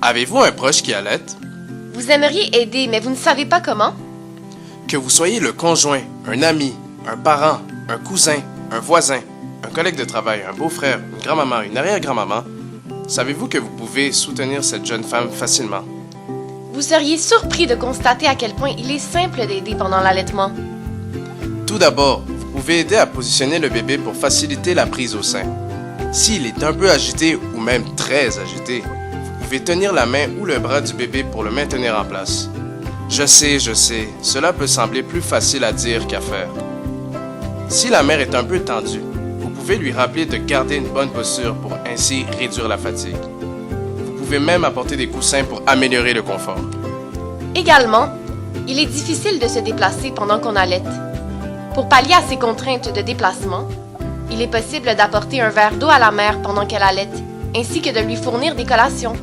Avez-vous un proche qui allaite? Vous aimeriez aider, mais vous ne savez pas comment? Que vous soyez le conjoint, un ami, un parent, un cousin, un voisin, un collègue de travail, un beau-frère, une grand-maman, une arrière-grand-maman, savez-vous que vous pouvez soutenir cette jeune femme facilement? Vous seriez surpris de constater à quel point il est simple d'aider pendant l'allaitement. Tout d'abord, vous pouvez aider à positionner le bébé pour faciliter la prise au sein. S'il est un peu agité ou même très agité, vous pouvez tenir la main ou le bras du bébé pour le maintenir en place. Je sais, cela peut sembler plus facile à dire qu'à faire. Si la mère est un peu tendue, vous pouvez lui rappeler de garder une bonne posture pour ainsi réduire la fatigue. Vous pouvez même apporter des coussins pour améliorer le confort. Également, il est difficile de se déplacer pendant qu'on allaite. Pour pallier à ces contraintes de déplacement, il est possible d'apporter un verre d'eau à la mère pendant qu'elle allaite, ainsi que de lui fournir des collations.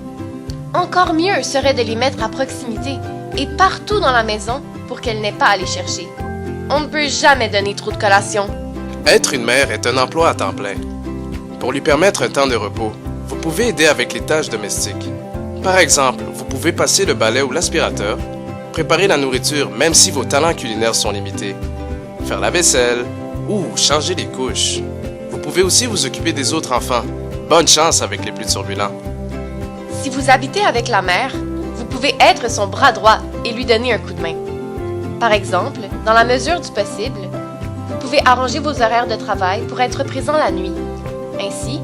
Encore mieux serait de les mettre à proximité et partout dans la maison pour qu'elle n'ait pas à les chercher. On ne peut jamais donner trop de collations. Être une mère est un emploi à temps plein. Pour lui permettre un temps de repos, vous pouvez aider avec les tâches domestiques. Par exemple, vous pouvez passer le balai ou l'aspirateur, préparer la nourriture même si vos talents culinaires sont limités, faire la vaisselle ou changer les couches. Vous pouvez aussi vous occuper des autres enfants. Bonne chance avec les plus turbulents. Si vous habitez avec la mère, vous pouvez être son bras droit et lui donner un coup de main. Par exemple, dans la mesure du possible, vous pouvez arranger vos horaires de travail pour être présent la nuit. Ainsi,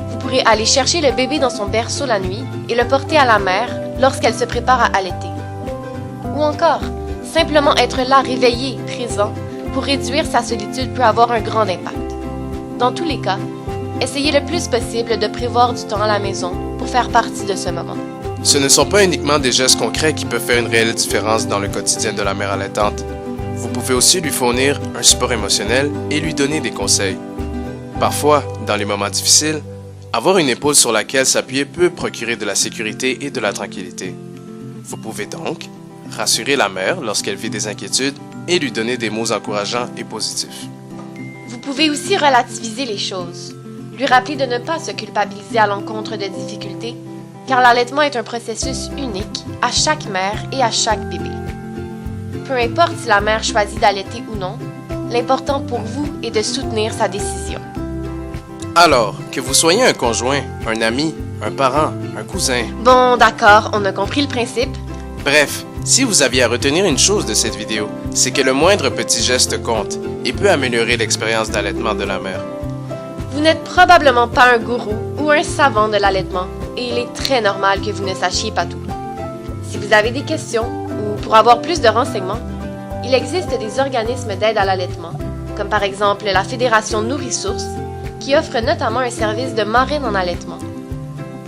vous pourrez aller chercher le bébé dans son berceau la nuit et le porter à la mère lorsqu'elle se prépare à allaiter. Ou encore, simplement être là réveillé, présent, pour réduire sa solitude peut avoir un grand impact. Dans tous les cas, essayez le plus possible de prévoir du temps à la maison pour faire partie de ce moment. Ce ne sont pas uniquement des gestes concrets qui peuvent faire une réelle différence dans le quotidien de la mère allaitante. Vous pouvez aussi lui fournir un support émotionnel et lui donner des conseils. Parfois, dans les moments difficiles, avoir une épaule sur laquelle s'appuyer peut procurer de la sécurité et de la tranquillité. Vous pouvez donc rassurer la mère lorsqu'elle vit des inquiétudes et lui donner des mots encourageants et positifs. Vous pouvez aussi relativiser les choses, lui rappeler de ne pas se culpabiliser à l'encontre de difficultés, car l'allaitement est un processus unique à chaque mère et à chaque bébé. Peu importe si la mère choisit d'allaiter ou non, l'important pour vous est de soutenir sa décision. Alors, que vous soyez un conjoint, un ami, un parent, un cousin... Bon, d'accord, on a compris le principe. Bref, si vous aviez à retenir une chose de cette vidéo, c'est que le moindre petit geste compte et peut améliorer l'expérience d'allaitement de la mère. Vous n'êtes probablement pas un gourou ou un savant de l'allaitement, et il est très normal que vous ne sachiez pas tout. Si vous avez des questions, ou pour avoir plus de renseignements, il existe des organismes d'aide à l'allaitement, comme par exemple la Fédération Nourrisources, qui offre notamment un service de marraine en allaitement.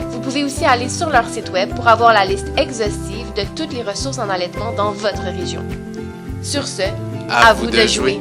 Vous pouvez aussi aller sur leur site web pour avoir la liste exhaustive de toutes les ressources en allaitement dans votre région. Sur ce, à vous de jouer.